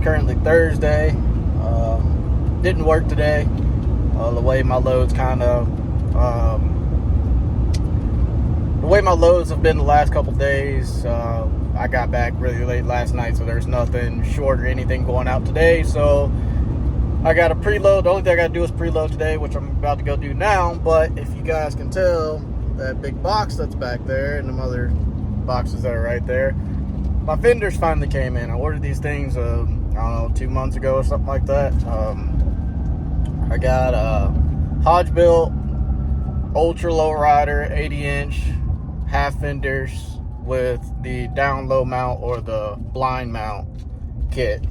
currently Thursday. Didn't work today. The way my loads have been the last couple days. I got back really late last night, so there's nothing short or anything going out today. So I got a preload. The only thing I got to do is preload today, which I'm about to go do now. But if you guys can tell, that big box that's back there and the other boxes that are right there, my Fenders finally came in. I ordered these things, I don't know, 2 months ago or something like that. I got a Hodge-built ultra low rider 80-inch half Fenders with the down low mount or the blind mount kit.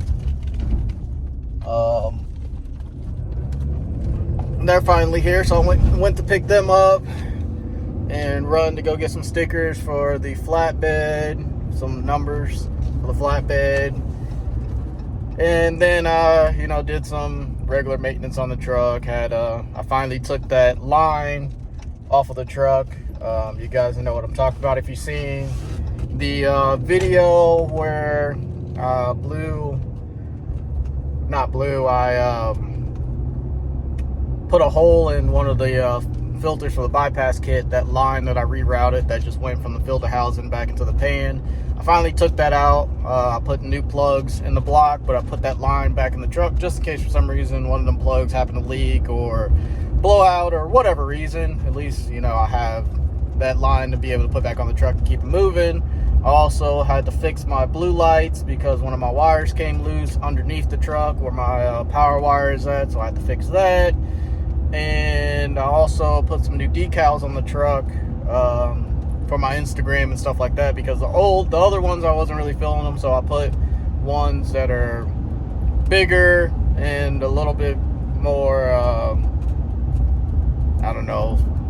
They're finally here, so I went to pick them up and run to go get some stickers for the flatbed, some numbers for the flatbed, and then did some regular maintenance on the truck. I finally took that line off of the truck. You guys know what I'm talking about if you've seen the video where I put a hole in one of the filters for the bypass kit. That line that I rerouted that just went from the filter housing back into the pan, I finally took that out. I put new plugs in the block, but I put that line back in the truck just in case for some reason one of them plugs happened to leak or blow out or whatever reason. At least I have that line to be able to put back on the truck and keep it moving. I also had to fix my blue lights because one of my wires came loose underneath the truck where my power wire is at, so I had to fix that. And I also put some new decals on the truck for my Instagram and stuff like that, because the other ones I wasn't really feeling them, so I put ones that are bigger and a little bit more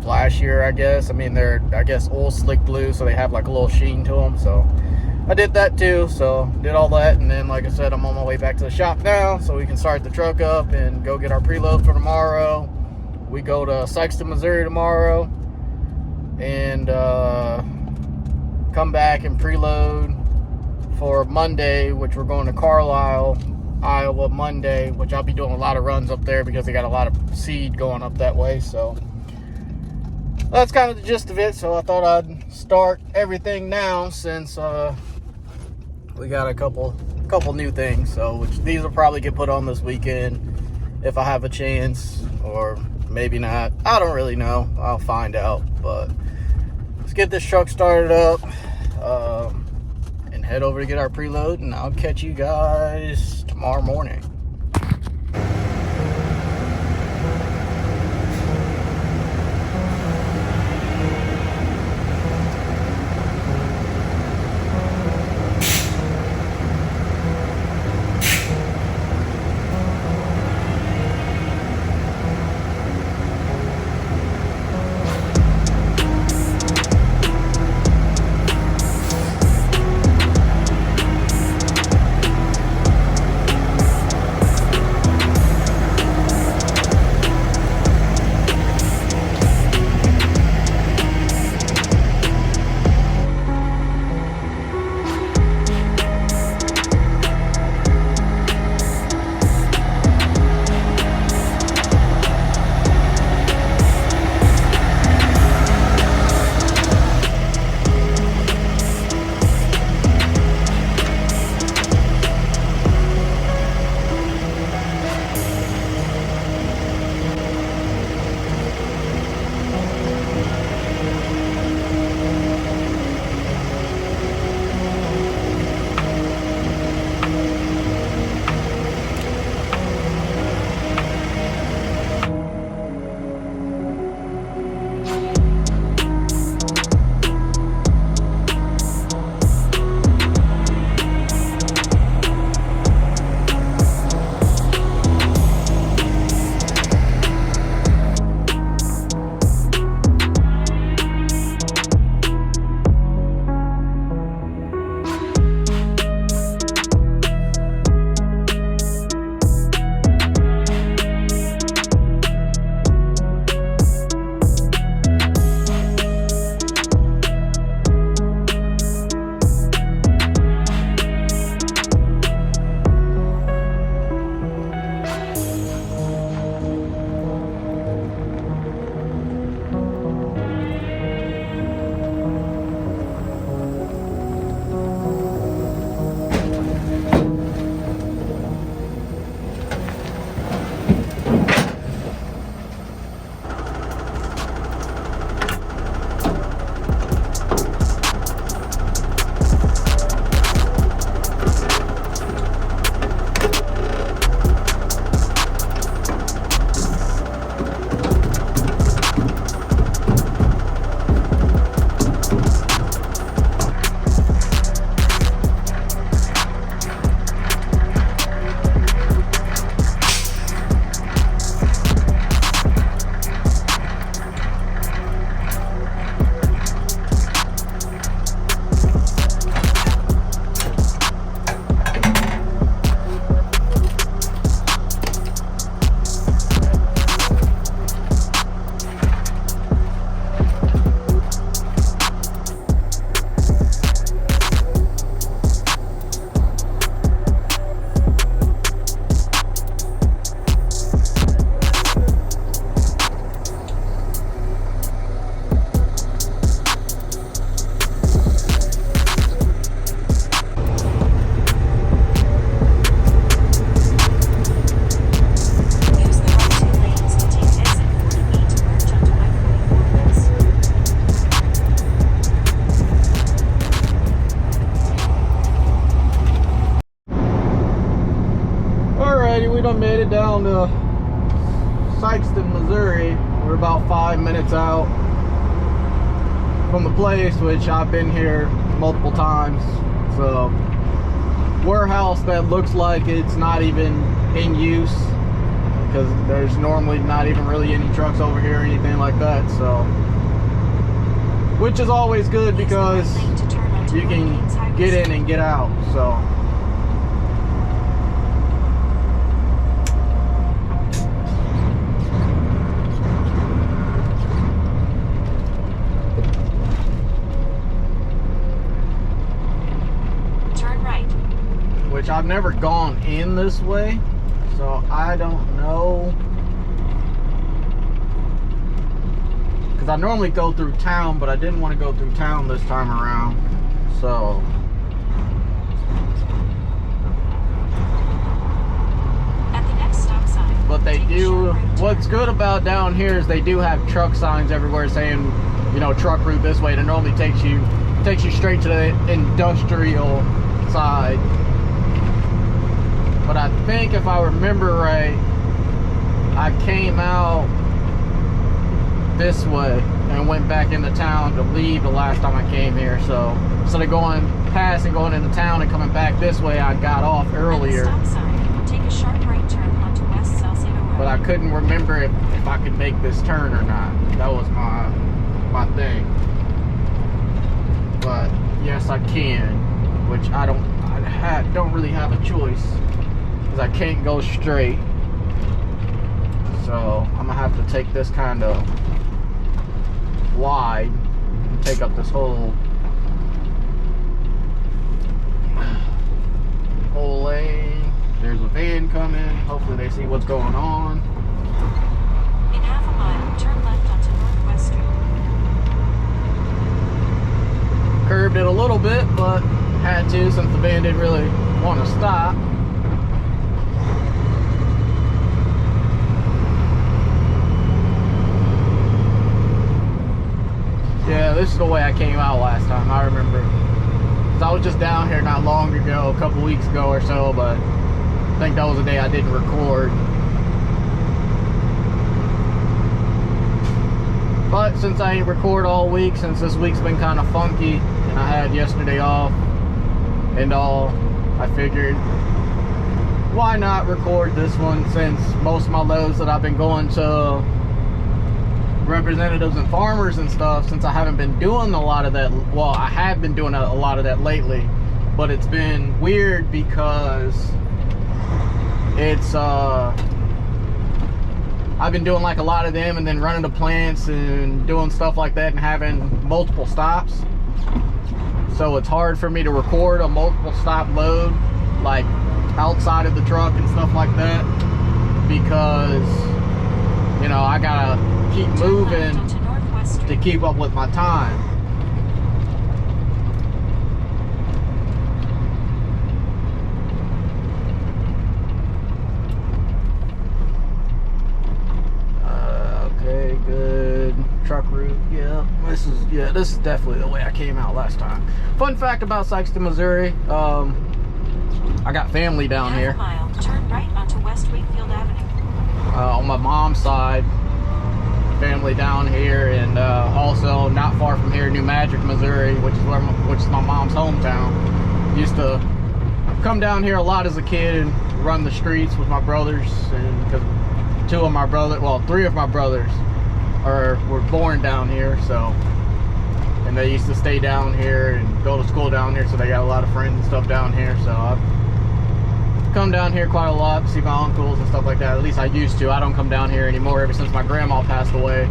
flashier, I guess. I mean, they're oil slick blue, so they have like a little sheen to them. So I did that too. So did all that, and then like I said, I'm on my way back to the shop now so we can start the truck up and go get our preload for tomorrow. We go to Sikeston, Missouri tomorrow, and come back and preload for Monday, which we're going to Carlisle, Iowa Monday, which I'll be doing a lot of runs up there because they got a lot of seed going up that way. So that's kind of the gist of it. So I thought I'd start everything now since we got a couple new things. So which these will probably get put on this weekend if I have a chance, or maybe not. I don't really know. I'll find out. But let's get this truck started up and head over to get our preload, and I'll catch you guys tomorrow morning. Alrighty, we done made it down to Sikeston, Missouri. We're about 5 minutes out from the place, which I've been here multiple times. It's a warehouse that looks like it's not even in use, because there's normally not even really any trucks over here or anything like that. So, which is always good because you can get in and get out. So. Which I've never gone in this way, so I don't know. Because I normally go through town, but I didn't want to go through town this time around. So. At the next stop sign. But they do, what's good about down here is they do have truck signs everywhere saying, you know, truck route this way. It normally takes you straight to the industrial side. But I think if I remember right, I came out this way and went back into town to leave the last time I came here. So instead of going past and going into town and coming back this way, I got off earlier. At the stop sign, take a sharp right turn onto West Salcedo Road. But I couldn't remember if I could make this turn or not. That was my thing. But yes, I can, which I don't really have a choice. I can't go straight, so I'm gonna have to take this kind of wide and take up this whole lane. There's a van coming. Hopefully they see what's going on. In half a mile, turn left onto Northwest Street. Curved it a little bit, but had to since the van didn't really want to stop. Yeah, this is the way I came out last time, I remember. Cause I was just down here not long ago, a couple weeks ago or so, but I think that was the day I didn't record. But since I ain't record all week, since this week's been kind of funky, and I had yesterday off and all, I figured, why not record this one, since most of my loads that I've been going to representatives and farmers and stuff, since I haven't been doing a lot of that. Well, I have been doing a lot of that lately, but it's been weird because it's I've been doing like a lot of them and then running to plants and doing stuff like that and having multiple stops, so it's hard for me to record a multiple stop load like outside of the truck and stuff like that, because you know I gotta keep moving to keep up with my time. Okay, good. Truck route, yeah. This is definitely the way I came out last time. Fun fact about Sikeston, Missouri, I got family down here. Half a mile, turn right onto West Wakefield Avenue. On my mom's side, family down here, and also not far from here, New Magic, Missouri, which is my mom's hometown. Used to come down here a lot as a kid and run the streets with my brothers, and because three of my brothers were born down here, so, and they used to stay down here and go to school down here, so they got a lot of friends and stuff down here. So I've come down here quite a lot to see my uncles and stuff like that. At least I used to. I don't come down here anymore ever since my grandma passed away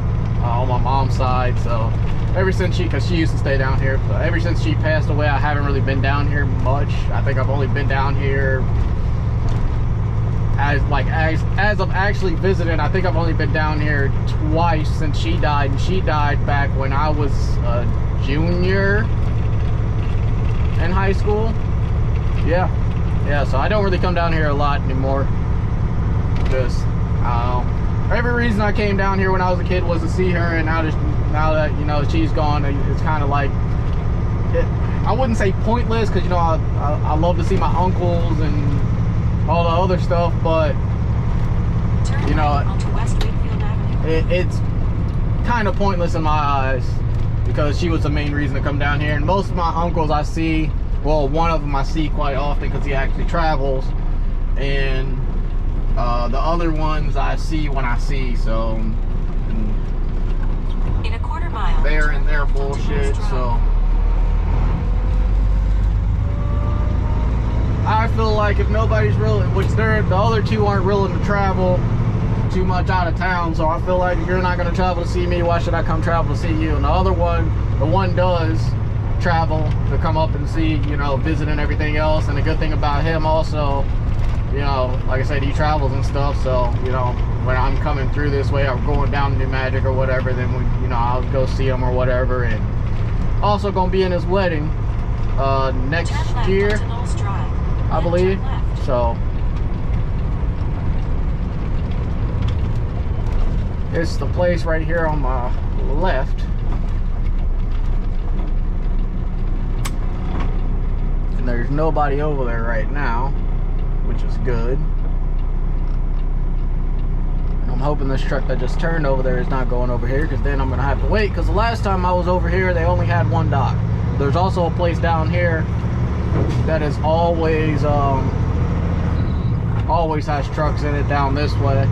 on my mom's side. So ever since because she used to stay down here, but ever since she passed away, I haven't really been down here much. I think I've only been down here as of actually visiting. I think I've only been down here twice since she died, and she died back when I was a junior in high school. Yeah, so I don't really come down here a lot anymore. Just, I don't know. Every reason I came down here when I was a kid was to see her, and now that, you know, she's gone, it's kind of like, I wouldn't say pointless, because, you know, I love to see my uncles and all the other stuff, but Turn you know, right onto West Wakefield Avenue. it's kind of pointless in my eyes because she was the main reason to come down here. And most of my uncles I see, well, one of them I see quite often because he actually travels, and the other ones I see when I see. So In a quarter mile, they're in turn their left onto bullshit. West So Drive. I feel like if nobody's really, which the other two aren't willing to travel too much out of town, so I feel like if you're not going to travel to see me, why should I come travel to see you? And the other one, the one does travel to come up and see, you know, visit and everything else. And the good thing about him also, you know, like I said, he travels and stuff, so, you know, when I'm coming through this way or going down to New Magic or whatever, then we, you know, I'll go see him or whatever. And also gonna be in his wedding next Turn left year, onto Knowles Drive. I Then believe. turn left. So it's the place right here on my left. And there's nobody over there right now, which is good. I'm hoping this truck that just turned over there is not going over here, because then I'm gonna have to wait, because the last time I was over here they only had one dock. There's also a place down here that is always always has trucks in it down this way,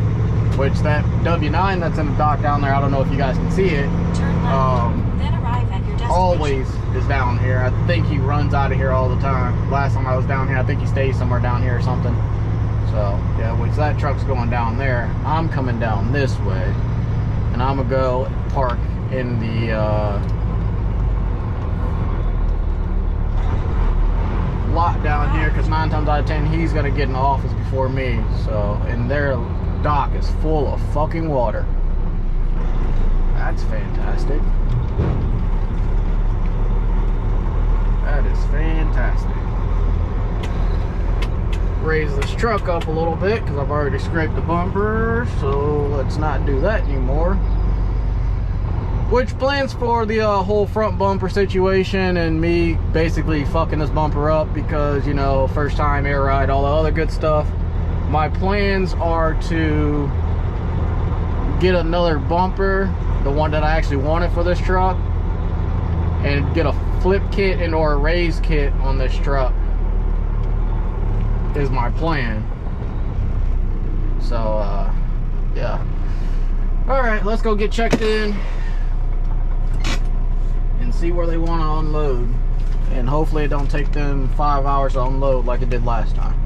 which that W9 that's in the dock down there, I don't know if you guys can see it, Turn left. Then arrive at your destination. always is down here. I think he runs out of here all the time. Last time I was down here, I think he stays somewhere down here or something. So yeah, which that truck's going down there. I'm coming down this way, and I'm gonna go park in the lot down here, because 9 times out of 10 he's gonna get in the office before me. So, and their dock is full of fucking water. That's fantastic. That is fantastic. Raise this truck up a little bit because I've already scraped the bumper, so let's not do that anymore. Which plans for the whole front bumper situation and me basically fucking this bumper up because, you know, first time air ride, all the other good stuff. My plans are to get another bumper, the one that I actually wanted for this truck, and get a flip kit and or a raise kit on this truck is my plan. So yeah, all right, let's go get checked in and see where they want to unload, and hopefully it don't take them 5 hours to unload like it did last time.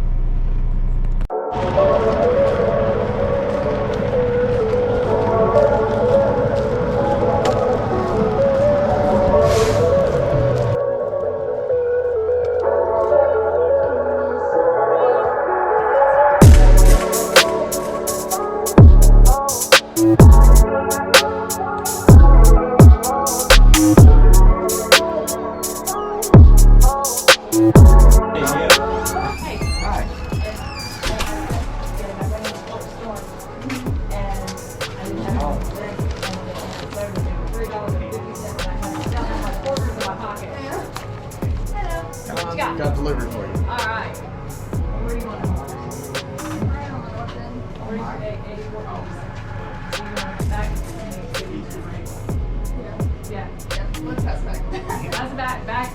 Got delivered for you. All right. Where do you want to order? I don't know what then. Where do you want 84 piece? Do you want back? Yeah. Yeah. Let's pass back. That's the back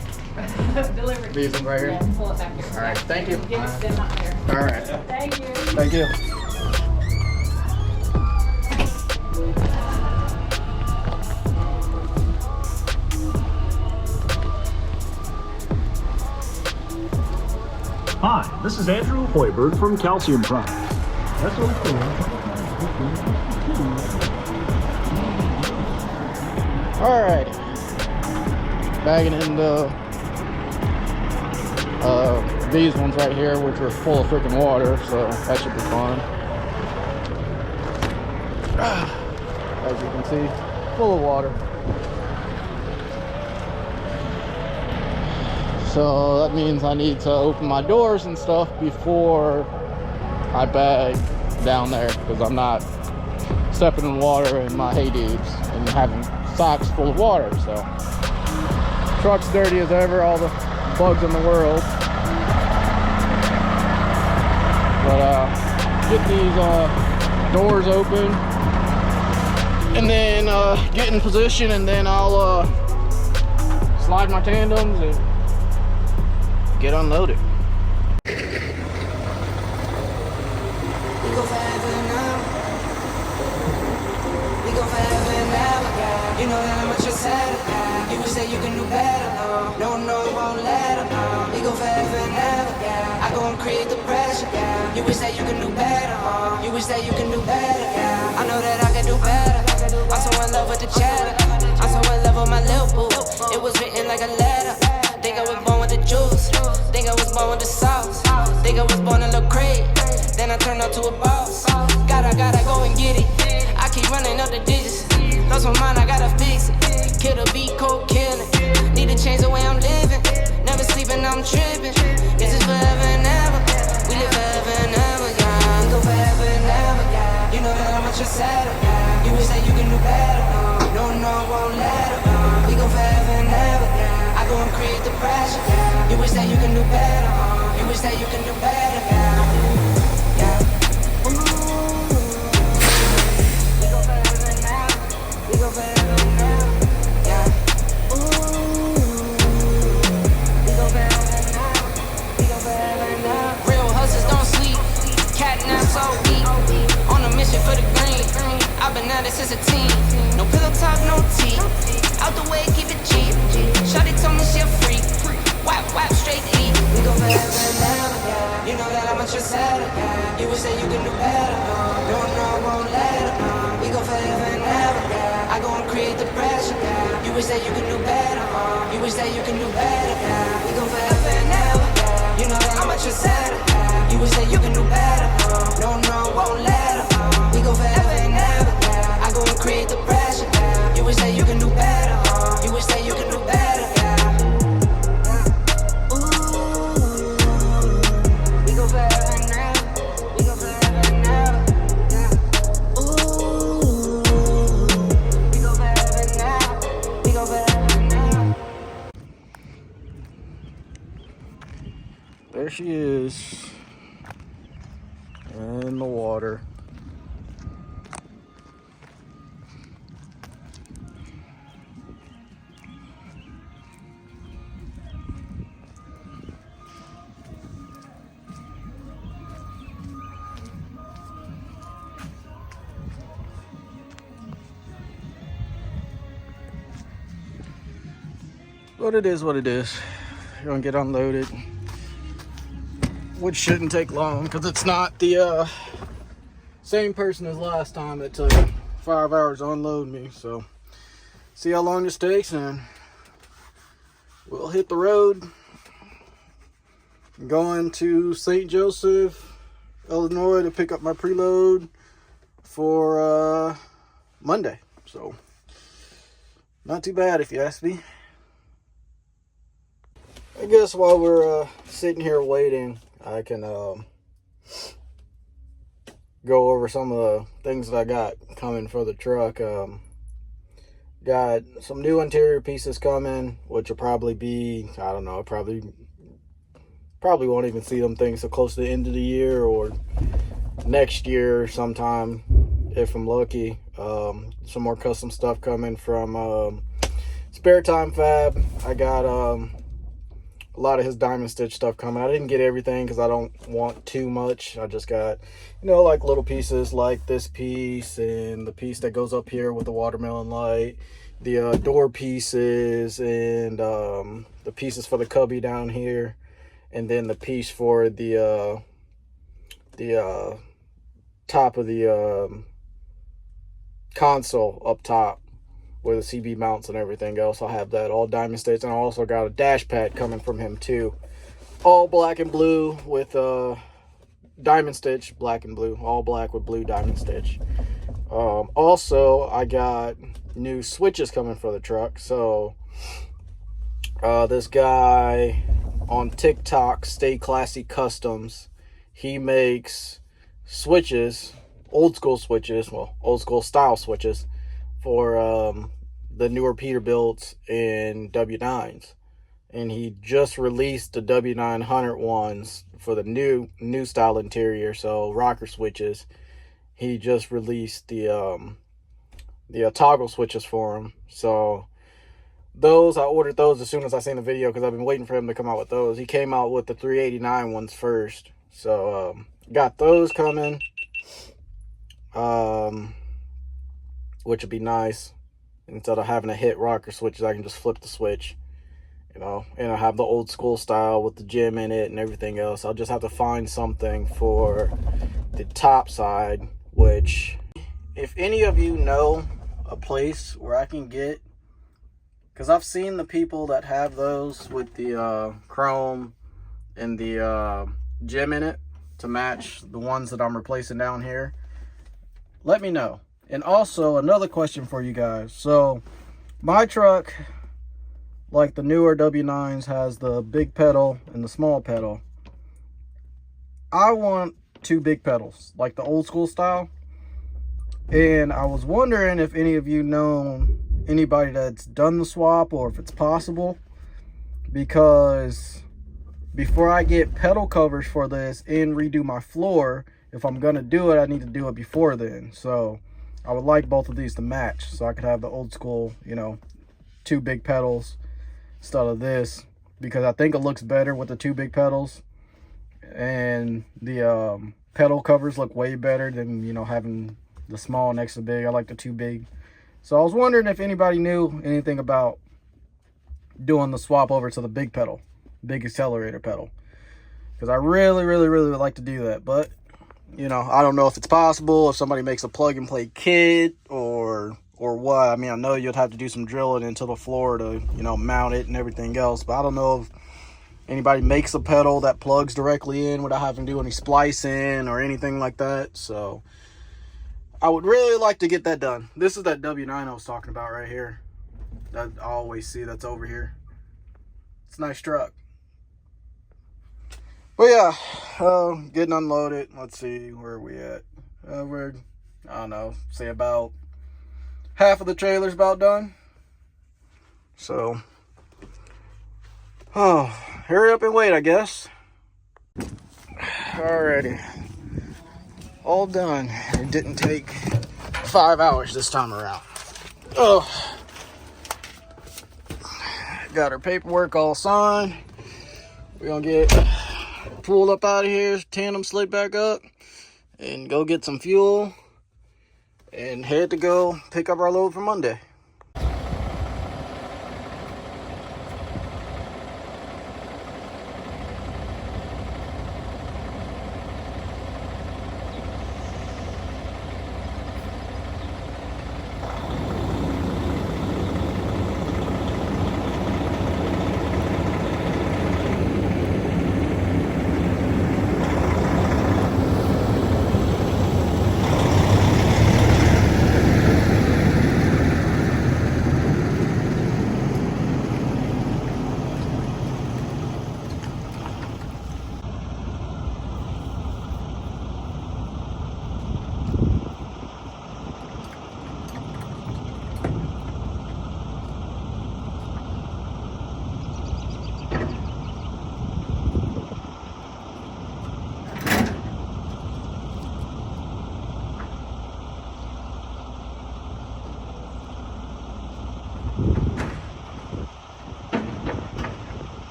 delivered. These ones right here? Yeah, pull it back here. All right, thank you. Give it to them out there. All right, Thank you. thank you. Hi, this is Andrew Hoiberg from Calcium Products. That's okay. All right, bagging in the these ones right here, which are full of freaking water, so that should be fun. As you can see, full of water. So that means I need to open my doors and stuff before I bag down there, because I'm not stepping in water in my hay dudes and having socks full of water. So truck's dirty as ever, all the bugs in the world. But get these doors open, and then get in position, and then I'll slide my tandems and get unloaded. We go forever now. We go forever and ever, yeah. You know that I'm what you said. You wish that you can do better. No, it won't let her. We go forever and ever, yeah. I go and create the pressure, yeah. You wish that you can do better. You wish that you can do better, yeah. I know that I can do better. I'm so in love with the cheddar. I'm so in love with my little boo. It was written like a letter. Think I was born with the juice. Think I was born with the sauce. Think I was born a little crazy. Then I turned out to a boss. Gotta go and get it. I keep running up the digits. Lost my mind, I gotta fix it. Kill the beat, cold killing. Need to change the way I'm living. Never sleeping, I'm tripping. This is forever and ever. We live forever and ever, yeah. We go forever and ever, yeah. You know that I'm what you said, yeah. You wish that you can do better. No, won't let her. We go forever and ever, yeah. I go and create the pressure, yeah. You wish that you can do better. You wish that you can do better, yeah. For the green, I've been at it since a teen. No pillow talk, no tea. Out the way, keep it cheap. Shawty told me she a freak. Wap, straight to eat. We go forever and ever, yeah. You know that I'm what you said, yeah. You wish that you can do better. No, won't let her. We go forever and ever, yeah. I go and create the pressure, yeah. You wish that you can do better. You wish that you can do better, yeah. We go forever and ever, yeah. You know that I'm what you said, yeah. You wish that you can do better. No, won't let her. We go forever and ever, yeah. I go and create the pressure, yeah. You wish that you can do better. You wish that you can do better, yeah. Ooh, we go forever and ever. We go forever and ever, yeah. Ooh, we go forever and ever. We go forever and ever. There she is in the water. But it is what it is. You're gonna get unloaded, which shouldn't take long because it's not the same person as last time that took 5 hours to unload me. So see how long this takes, and we'll hit the road. I'm going to St. Joseph, Illinois to pick up my preload for Monday. So not too bad if you ask me. I guess while we're sitting here waiting, I can go over some of the things that I got coming for the truck. Got some new interior pieces coming, which will probably be, I don't know, probably won't even see them things so close to the end of the year or next year sometime if I'm lucky. Some more custom stuff coming from Spare Time Fab. I got a lot of his diamond stitch stuff coming. I didn't get everything because I don't want too much. I just got, like little pieces like this piece and the piece that goes up here with the watermelon light, the door pieces, and the pieces for the cubby down here, and then the piece for the top of the console up top where the CB mounts and everything else. I'll have that all diamond stitch, and I also got a dash pad coming from him too, all black and blue with diamond stitch, black and blue, all black with blue diamond stitch. Also I got new switches coming for the truck. So this guy on TikTok, Stay Classy Customs, he makes switches, old school switches, well, old school style switches for the newer Peterbilts and W9s. and he just released the W900 ones for the new style interior, so rocker switches. He just released the toggle switches for him. So those, I ordered those as soon as I seen the video because I've been waiting for him to come out with those. He came out with the 389 ones first, so got those coming, which would be nice. Instead of having to hit rocker switches, I can just flip the switch, you know, and I have the old school style with the gem in it and everything else. I'll just have to find something for the top side, which, if any of you know a place where I can get, because I've seen the people that have those with the chrome and the gem in it to match the ones that I'm replacing down here, let me know. And also another question for you guys. So my truck, like the newer W9s, has the big pedal and the small pedal. I want two big pedals, like the old school style. And I was wondering if any of you know anybody that's done the swap, or if it's possible, because before I get pedal covers for this and redo my floor, if I'm gonna do it, I need to do it before then. So I would like both of these to match, so I could have the old school, you know, two big pedals instead of this, because I think it looks better with the two big pedals, and the pedal covers look way better than, you know, having the small next to big. I like the two big. So I was wondering if anybody knew anything about doing the swap over to the big pedal, big accelerator pedal, because I really would like to do that. But, you know, I don't know if it's possible, if somebody makes a plug and play kit or what. I mean, I know you'd have to do some drilling into the floor to, you know, mount it and everything else, but I don't know if anybody makes a pedal that plugs directly in without having to do any splicing or anything like that. So I would really like to get that done. This is that W9 I was talking about right here, that I always see that's over here. It's a nice truck. But yeah, getting unloaded. Let's see, where are we at? We're, I don't know, say about half of the trailer's about done. So, hurry up and wait, I guess. Alrighty. All done. It didn't take 5 hours this time around. Got our paperwork all signed. We're gonna get pulled up out of here, tandem slid back up, and go get some fuel and head to go pick up our load for Monday.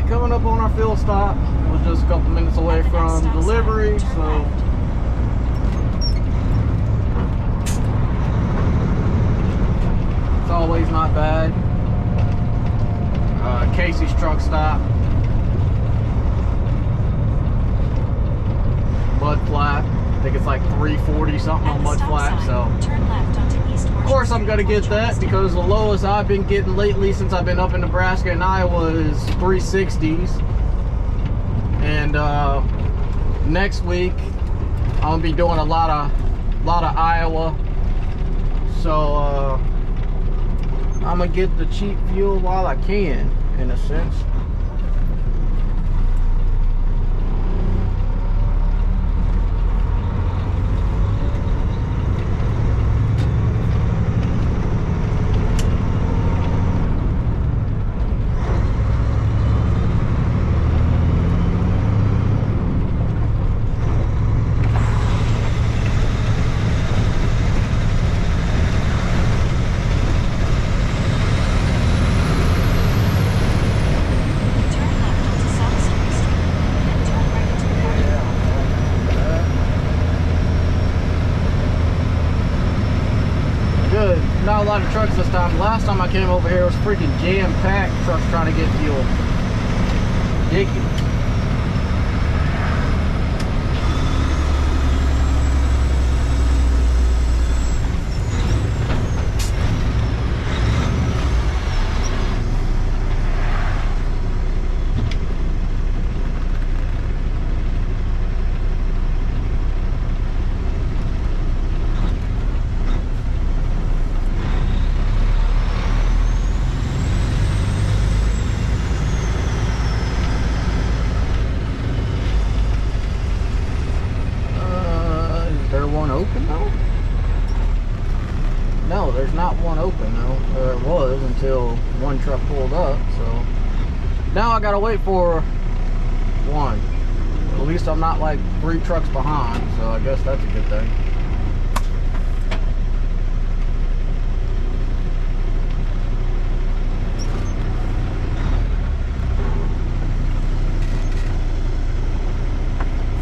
Coming up on our fuel stop. It was just a couple minutes away from delivery, so it's always not bad. Casey's truck stop. Mud flat. I think it's like 340 something At on the mud stop flat. sign, So turn left onto East of course I'm gonna get that because the lowest I've been getting lately since I've been up in Nebraska and Iowa is 360s. And next week I'm gonna be doing a lot of Iowa. So I'm gonna get the cheap fuel while I can, in a sense. Not a lot of trucks this time. Last time I came over here, it was freaking jam-packed trucks trying to get fuel. Ridiculous. Open though? No, there's not one open though. There was until one truck pulled up, so now I gotta wait for one. At least I'm not like 3 trucks behind, so I guess that's a good thing.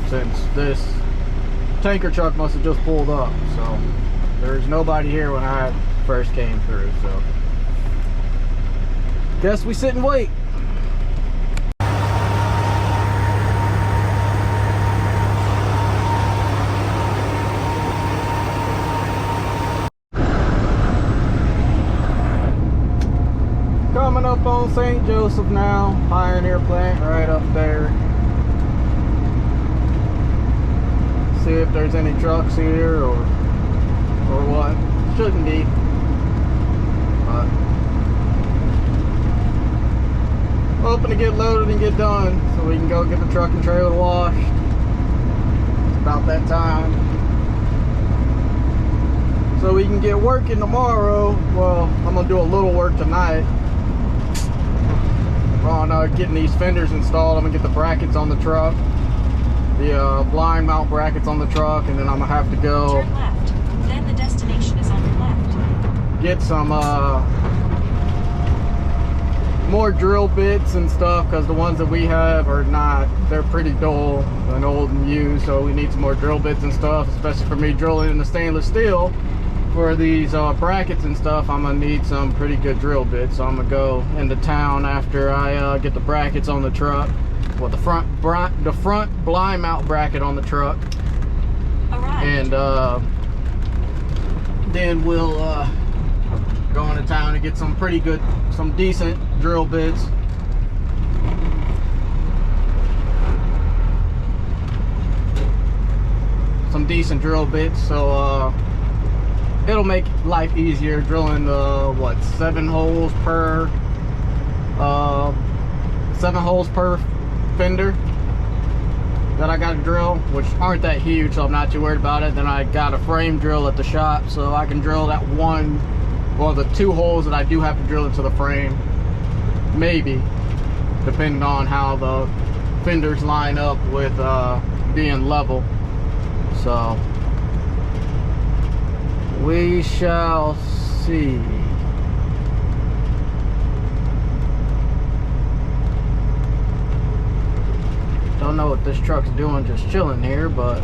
Since this tanker truck must have just pulled up, so there's nobody here when I first came through, so guess we sit and wait. Coming up on St. Joseph now, Pioneer plant right up there. See if there's any trucks here or what. Shouldn't be, but hoping to get loaded and get done so we can go get the truck and trailer washed. It's about that time, so we can get working tomorrow. Well, I'm gonna do a little work tonight on getting these fenders installed. I'm gonna get the brackets on the truck, the blind mount brackets on the truck, and then I'm gonna have to go turn left. Then the destination is on the left. Get some more drill bits and stuff, because the ones that we have are not, they're pretty dull and old and used, so we need some more drill bits and stuff, especially for me drilling in the stainless steel. For these brackets and stuff, I'm gonna need some pretty good drill bits, so I'm gonna go into town after I get the brackets on the truck. Well, the front blind mount bracket on the truck. Arrived. And then we'll go into town and get some decent drill bits. Some decent drill bits, so it'll make life easier drilling the what, 7 holes per fender that I got to drill, which aren't that huge, so I'm not too worried about it. Then I got a frame drill at the shop, so I can drill that one, well, the 2 holes that I do have to drill into the frame, maybe, depending on how the fenders line up with being level. So we shall see. Don't know what this truck's doing, just chilling here, but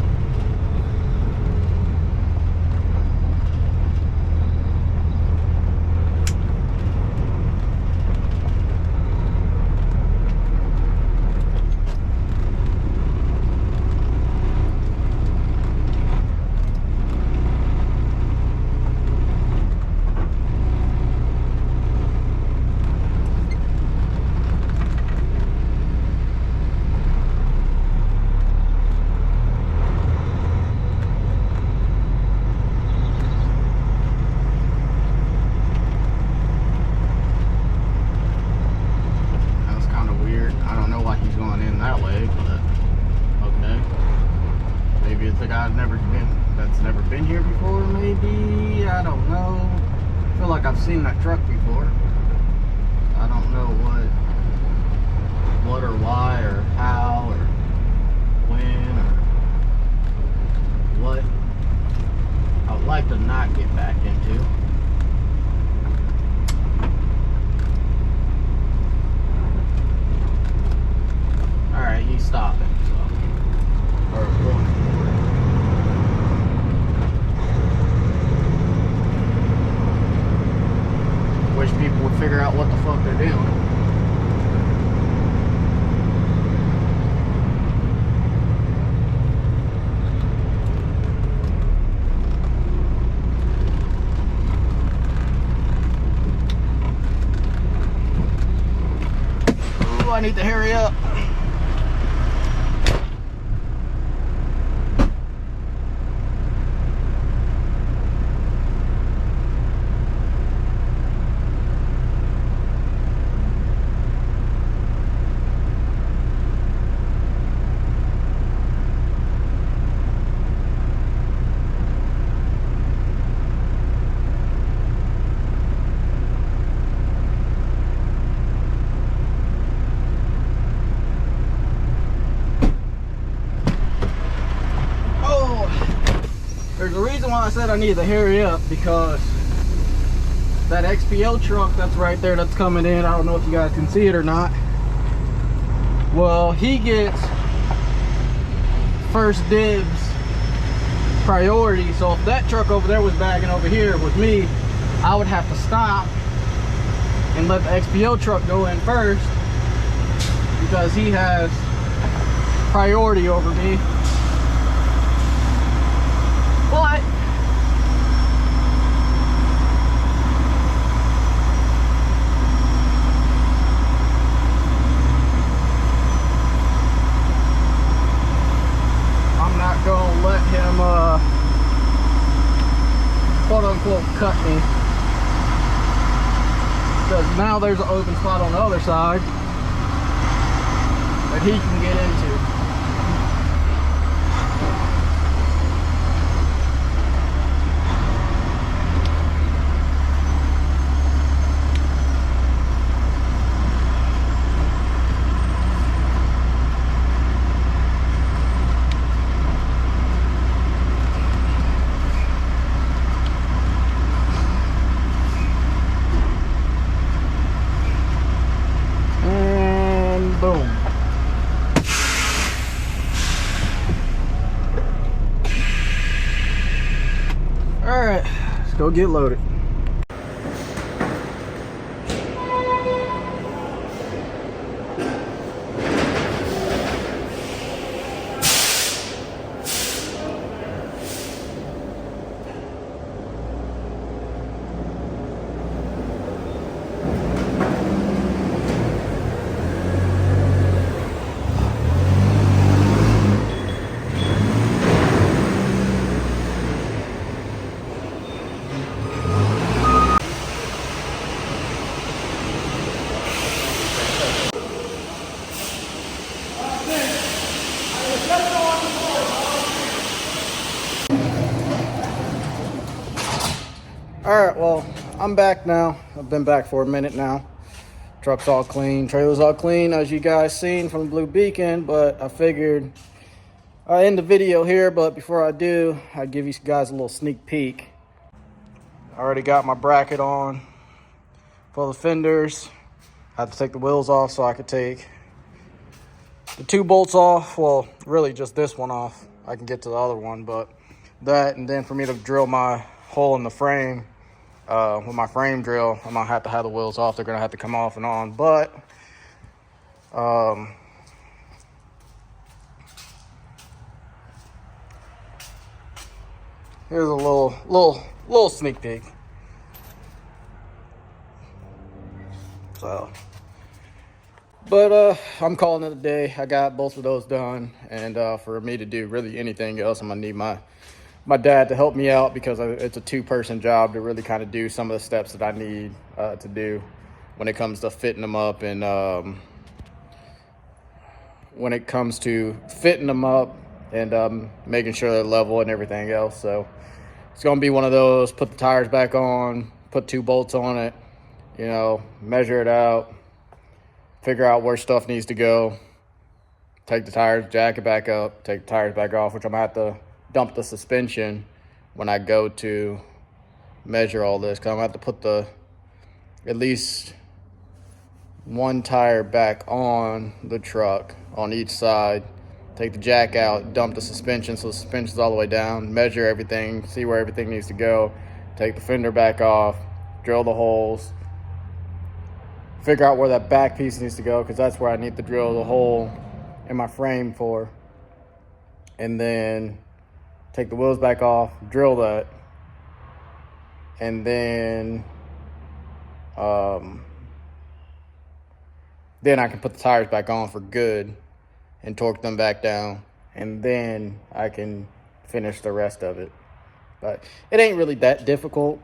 it's a guy that's never been here before, maybe. I don't know. I feel like I've seen that truck before. I don't know what or why or how or when or what I would like to not get back into. Alright, he's stopping, so. Or going forward. Wish people would figure out what the fuck they're doing. Ooh, I need to hurry up. There's a reason why I said I need to hurry up, because that XPO truck that's right there that's coming in, I don't know if you guys can see it or not. Well, he gets first dibs priority. So if that truck over there was bagging over here with me, I would have to stop and let the XPO truck go in first, because he has priority over me. But I'm not gonna let him quote unquote cut me, because now there's an open spot on the other side that he can get into. Boom. All right, let's go get loaded. Alright, well, I'm back now. I've been back for a minute now. Truck's all clean, trailer's all clean, as you guys seen from the blue beacon, but I figured I'll end the video here, but before I do, I'll give you guys a little sneak peek. I already got my bracket on for the fenders. I had to take the wheels off so I could take the 2 bolts off. Well, really just this one off. I can get to the other one, but that, and then for me to drill my hole in the frame, with my frame drill, I'm gonna have to have the wheels off. They're gonna have to come off and on, but here's a little sneak peek. So, but I'm calling it a day. I got both of those done, and for me to do really anything else, I'm gonna need my dad to help me out, because it's a 2-person job to really kind of do some of the steps that I need to do when it comes to fitting them up, and and making sure they're level and everything else. So it's going to be one of those, put the tires back on, put 2 bolts on it, you know, measure it out, figure out where stuff needs to go, take the tires, jack it back up, take the tires back off, which I'm going to have to dump the suspension when I go to measure all this, because I'm going to have to put at least 1 tire back on the truck on each side, take the jack out, dump the suspension so the suspension's all the way down, measure everything, see where everything needs to go, take the fender back off, drill the holes, figure out where that back piece needs to go, because that's where I need to drill the hole in my frame for, and then take the wheels back off, drill that, and then I can put the tires back on for good and torque them back down, and then I can finish the rest of it. But it ain't really that difficult.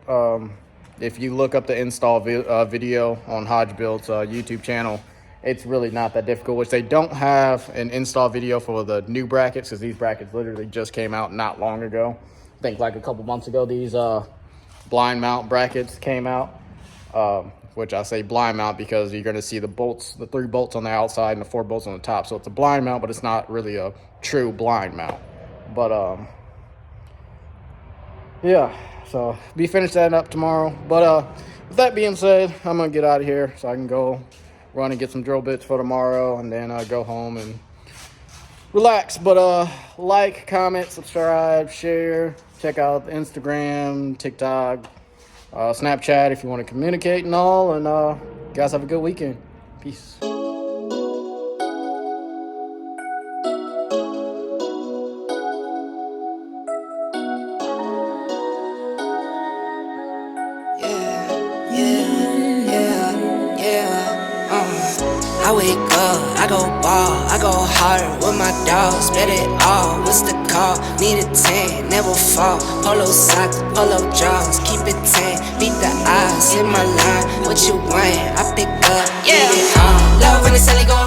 If you look up the install video on Hodge Build's YouTube channel, it's really not that difficult, which they don't have an install video for the new brackets, because these brackets literally just came out not long ago. I think like a couple months ago, these blind mount brackets came out, which I say blind mount because you're going to see the bolts, the 3 bolts on the outside and the 4 bolts on the top. So it's a blind mount, but it's not really a true blind mount. But yeah, so be finished that up tomorrow. But with that being said, I'm going to get out of here so I can go run and get some drill bits for tomorrow, and then go home and relax. But like, comment, subscribe, share, check out the Instagram, TikTok, Snapchat if you want to communicate and all. And guys, have a good weekend. Peace. I wake up, I go ball, I go hard with my dogs, bet it all, what's the call? Need a 10, never fall, polo socks, polo jaws, keep it 10, beat the odds, in my line, what you want, I pick up, yeah, it all, love when the celly go